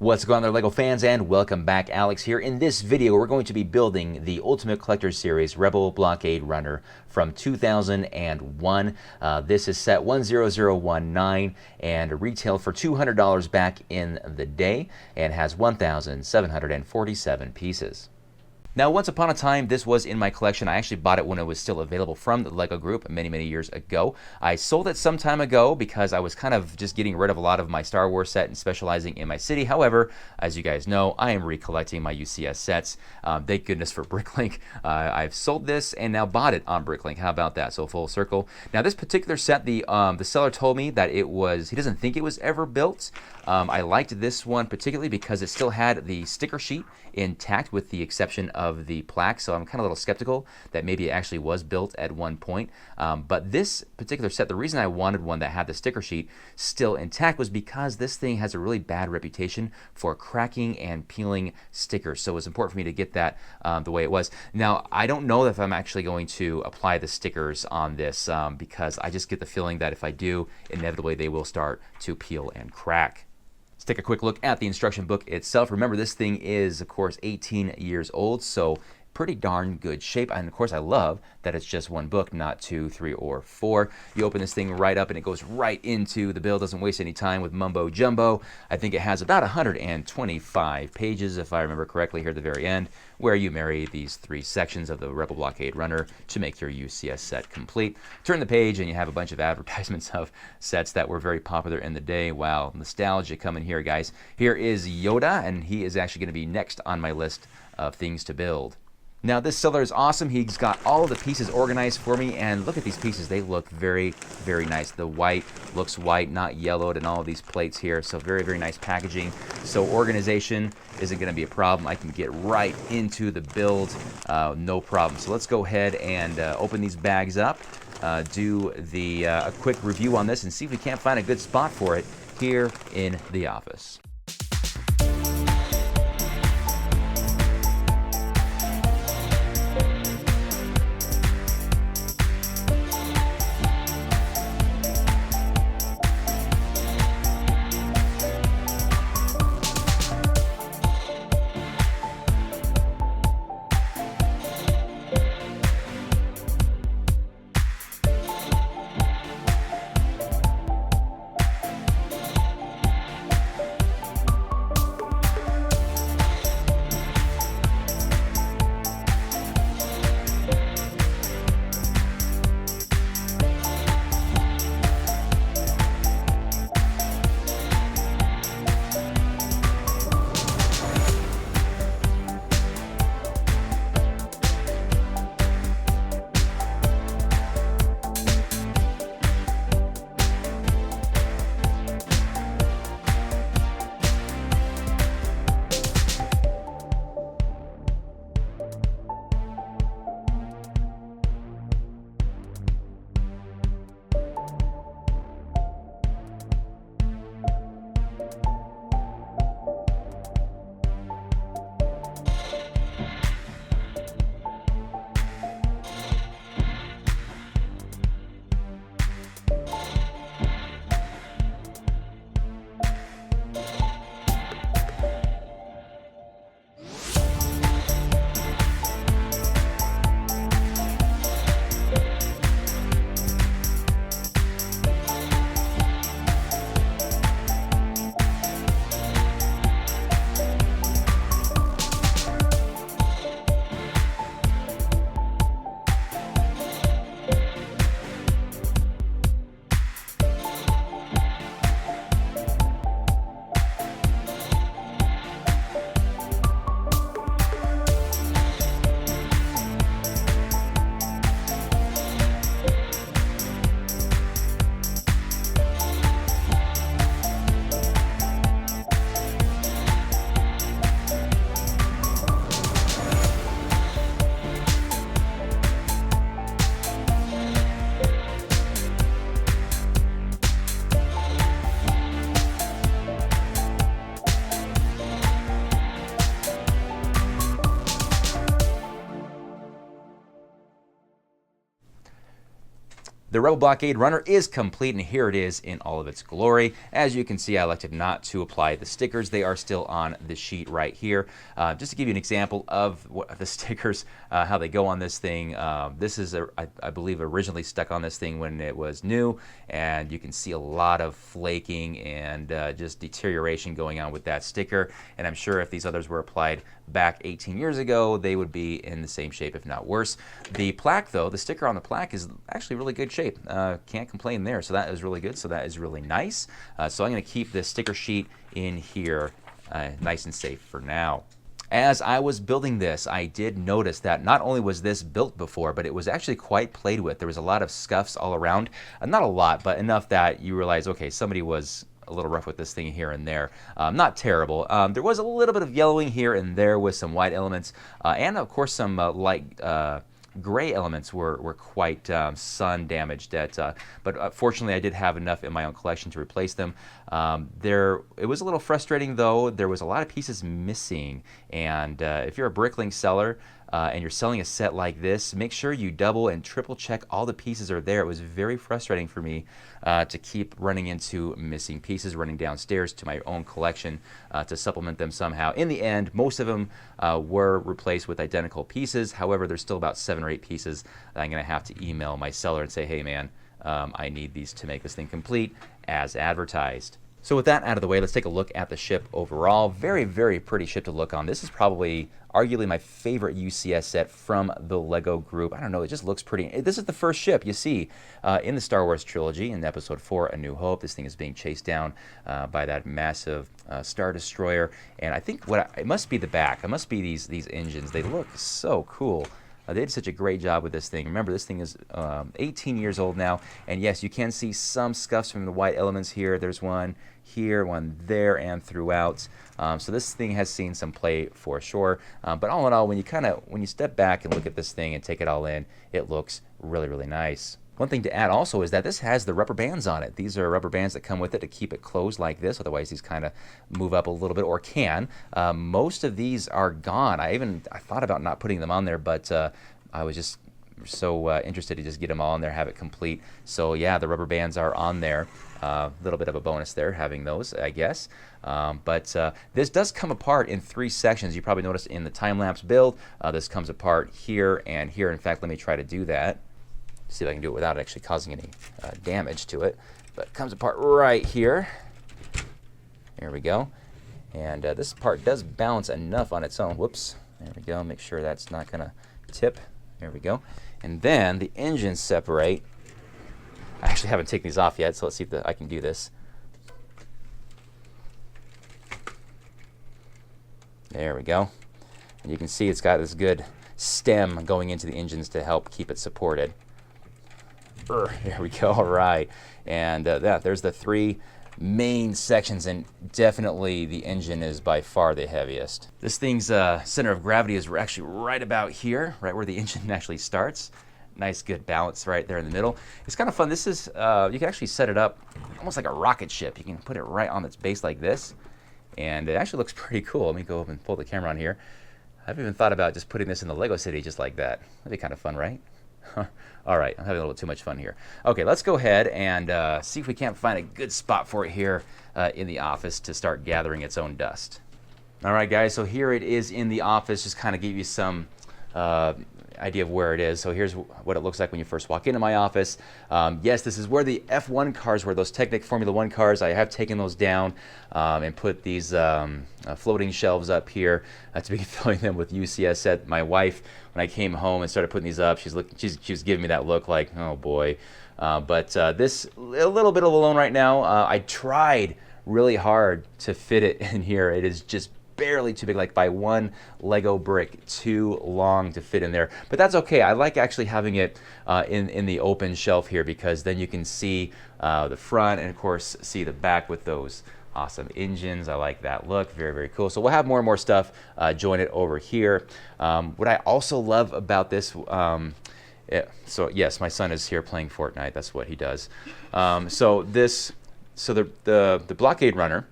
What's going on there, LEGO fans, and welcome back. Alex here. In this video, we're going to be building the Ultimate Collector Series Rebel Blockade Runner from 2001. This is set 10019 and retailed for $200 back in the day and has 1,747 pieces. Now, once upon a time, this was in my collection. I actually bought it when it was still available from the LEGO Group many years ago. I sold it some time ago because I was kind of just getting rid of a lot of my Star Wars set and specializing in my city. However, as you guys know, I am recollecting my UCS sets. Thank goodness for Bricklink. I've sold this and now bought it on Bricklink. How about that? So full circle. Now, this particular set, the seller told me that he doesn't think it was ever built. I liked this one particularly because it still had the sticker sheet intact with the exception of the plaque, so I'm kind of a little skeptical that maybe it actually was built at one point. But this particular set, the reason I wanted one that had the sticker sheet still intact was because this thing has a really bad reputation for cracking and peeling stickers, so it was important for me to get that the way it was. Now, I don't know if I'm actually going to apply the stickers on this because I just get the feeling that if I do, inevitably they will start to peel and crack. Let's take a quick look at the instruction book itself. Remember, this thing is, of course, 18 years old, so pretty darn good shape. And of course, I love that it's just one book, not 2, 3, or 4. You open this thing right up and it goes right into the build. Doesn't waste any time with mumbo jumbo. I think it has about 125 pages, if I remember correctly, here at the very end, where you marry these 3 sections of the Rebel Blockade Runner to make your UCS set complete. Turn the page and you have a bunch of advertisements of sets that were very popular in the day. Wow, nostalgia coming here, guys. Here is Yoda, and he is actually going to be next on my list of things to build. Now, this seller is awesome. He's got all of the pieces organized for me, and look at these pieces. They look very nice. The white looks white, not yellowed, and all of these plates here. So very nice packaging. So organization isn't going to be a problem. I can get right into the build, no problem. So let's go ahead and open these bags up, do a quick review on this, and see if we can't find a good spot for it here in the office. The Rebel Blockade Runner is complete, and here it is in all of its glory. As you can see, I elected not to apply the stickers. They are still on the sheet right here. Just to give you an example of what the stickers, how they go on this thing. This is, I believe, originally stuck on this thing when it was new, and you can see a lot of flaking and just deterioration going on with that sticker. And I'm sure if these others were applied back 18 years ago, they would be in the same shape, if not worse. The plaque, though, the sticker on the plaque is actually really good shape. Can't complain there. So that is really good. So that is really nice. So I'm going to keep this sticker sheet in here nice and safe for now. As I was building this, I did notice that not only was this built before, but it was actually quite played with. There was a lot of scuffs all around. Not a lot, but enough that you realize, okay, somebody was a little rough with this thing here and there. Not terrible. There was a little bit of yellowing here and there with some white elements, and of course some light gray elements were quite sun damaged. But fortunately, I did have enough in my own collection to replace them. It was a little frustrating, though. There was a lot of pieces missing, and if you're a Bricklink seller, and you're selling a set like this, make sure you double and triple check all the pieces are there. It was very frustrating for me to keep running into missing pieces, running downstairs to my own collection to supplement them somehow. In the end, most of them were replaced with identical pieces. However, there's still about 7 or 8 pieces that I'm going to have to email my seller and say, hey man, I need these to make this thing complete as advertised. So with that out of the way, let's take a look at the ship overall. Very, very pretty ship to look on. This is probably arguably my favorite UCS set from the LEGO group. I don't know, it just looks pretty. This is the first ship you see in the Star Wars trilogy in Episode 4, A New Hope. This thing is being chased down by that massive Star Destroyer. And I think it must be the back. It must be these engines. They look so cool. They did such a great job with this thing. Remember, this thing is 18 years old now. And yes, you can see some scuffs from the white elements here. There's one here, one there, and throughout. So this thing has seen some play for sure. But all in all, when you step back and look at this thing and take it all in, it looks really, really nice. One thing to add also is that this has the rubber bands on it. These are rubber bands that come with it to keep it closed like this. Otherwise, these kind of move up a little bit, or can. Most of these are gone. I thought about not putting them on there, but I was just so interested to just get them all on there, have it complete. So yeah, the rubber bands are on there. A little bit of a bonus there, having those, I guess. But this does come apart in 3 sections. You probably noticed in the time-lapse build, this comes apart here and here. In fact, let me try to do that. See if I can do it without actually causing any damage to it. But it comes apart right here. There we go. And this part does balance enough on its own. Whoops. There we go. Make sure that's not going to tip. There we go. And then the engines separate. I actually haven't taken these off yet, so let's see if I can do this. There we go. And you can see it's got this good stem going into the engines to help keep it supported. There we go. All right. And there's the 3 main sections, and definitely the engine is by far the heaviest. This thing's center of gravity is actually right about here, right where the engine actually starts. Nice, good balance right there in the middle. It's kind of fun. This is, you can actually set it up almost like a rocket ship. You can put it right on its base like this, and it actually looks pretty cool. Let me go up and pull the camera on here. I've even thought about just putting this in the Lego City just like that. That'd be kind of fun, right? All right, I'm having a little too much fun here. Okay, let's go ahead and see if we can't find a good spot for it here in the office to start gathering its own dust. All right, guys, so here it is in the office. Just kind of give you some idea of where it is. So here's what it looks like when you first walk into my office. Yes, this is where the F1 cars were, those Technic Formula 1 cars. I have taken those down and put these floating shelves up here to be filling them with UCS set. My wife, when I came home and started putting these up, she was giving me that look like, oh boy. But this, a little bit alone right now. I tried really hard to fit it in here. It is just barely too big, like by 1 Lego brick too long to fit in there. But that's okay. I like actually having it in the open shelf here, because then you can see the front and of course see the back with those awesome engines. I like that look. Very, very cool. So we'll have more and more stuff join it over here. What I also love about this, so yes, my son is here playing Fortnite. That's what he does. So the Blockade Runner,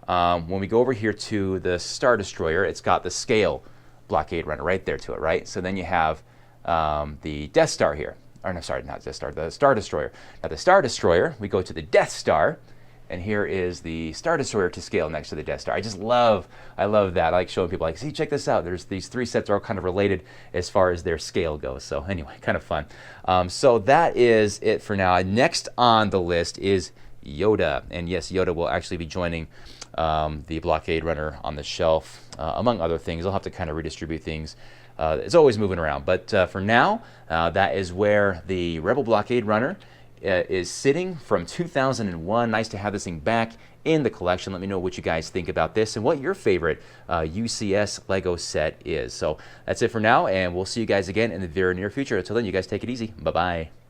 when we go over here to the Star Destroyer, it's got the scale Blockade Runner right there to it, right? So then you have the Death Star here. or no, sorry, not Death Star, the Star Destroyer. Now the Star Destroyer, we go to the Death Star, and here is the Star Destroyer to scale next to the Death Star. I love that. I like showing people, like, see, check this out. There's these three sets are all kind of related as far as their scale goes. So anyway, kind of fun. So that is it for now. Next on the list is Yoda. And yes, Yoda will actually be joining the Blockade Runner on the shelf, among other things. I'll have to kind of redistribute things. It's always moving around. But for now, that is where the Rebel Blockade Runner is sitting from 2001. Nice to have this thing back in the collection. Let me know what you guys think about this and what your favorite UCS Lego set is. So that's it for now, and we'll see you guys again in the very near future. Until then, you guys take it easy. Bye-bye.